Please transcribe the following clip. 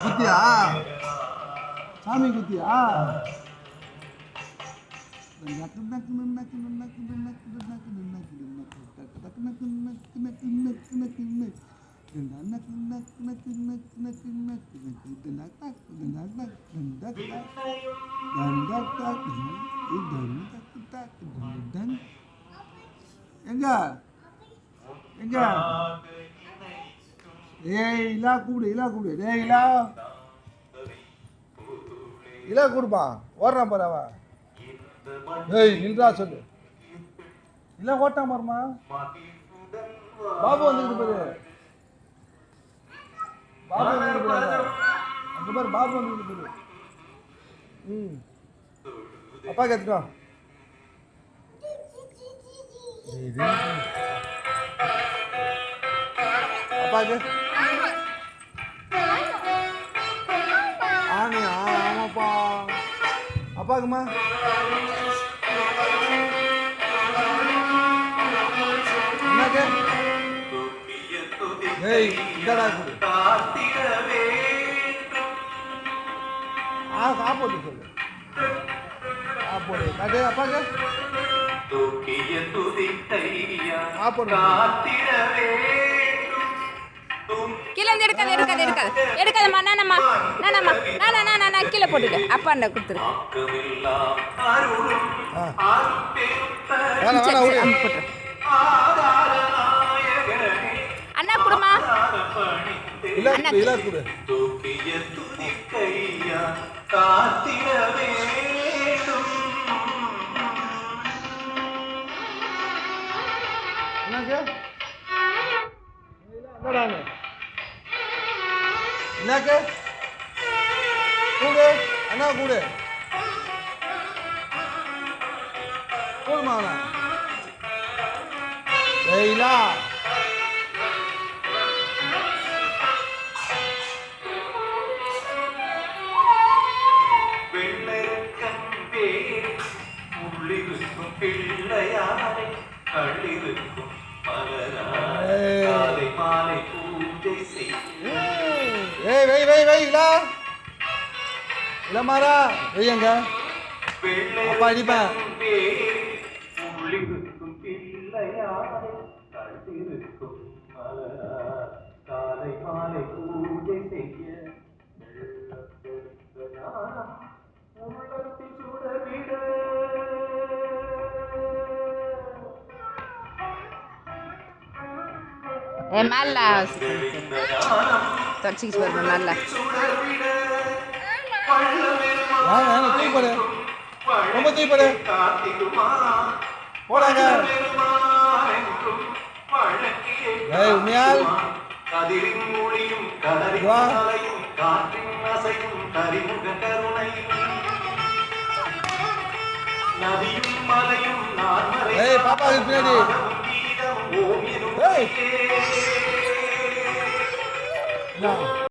குத்தியா சாமி குத்தியா எங்க எங்க ஏய் இலா கூப்பிடு இலா கூப்பிடு டேய் இலா இலா கூடுப்பா ஓடுறான் பாரு அவன் ஏய் நின்றா சொல்லு இலா ஓட்டான் பாருமா பாபு வந்துக்கிட்டு பாரு பாபு வந்துக்கிட்டு பாரு அங்கே பாரு பாபு வந்துக்கிட்டு பாரு அப்பா கேத்துக்கோ அப்பாக்கு ஆனியா ஆமாப்பா அப்பாக்குமா என்னக்கு ஏய் இந்தடா கொடு சாப்பிட்டு சொல்லு சாப்பிடு காட்டு அப்பாக்கு கீழே எடுக்காதம்மா நானம்மா கீழே போட்டுட்டு அப்பாண்ட கொடுத்துரு போட்டுரு அண்ணா கொடுமா இல்ல கொடு என்னக்கு கூடு அண்ணா கூடு கூடுமா அண்ணா ஏய்லா பிள்ளையாரை கள்ளிருக்கும் காலை மாலை பூஜை ஏய் வை வை வை இல்ல இல்ல மாறா வெய்யங்க அப்பா அடிப்பேன் உள்ளிருக்கும் பிள்ளையாரை கள்ளிருக்கும் காலை மாலை பூஜை செய்ய உள்ளத்தில் சுடவிட மேல தொடச்சிக்கிச்சு பாருங்க மேல தூய்படு ரொம்ப தூய்படு போடாங்க ஏய் உண்மையால் கதிரின் மொழியும் கதறின் அலையும் காற்றின் அசையும் கரிமுக கருணை நதியும் மலையும் நான்மறை ஏய் பாப்பா பின்னாடி ஓம் எனும் ஏய்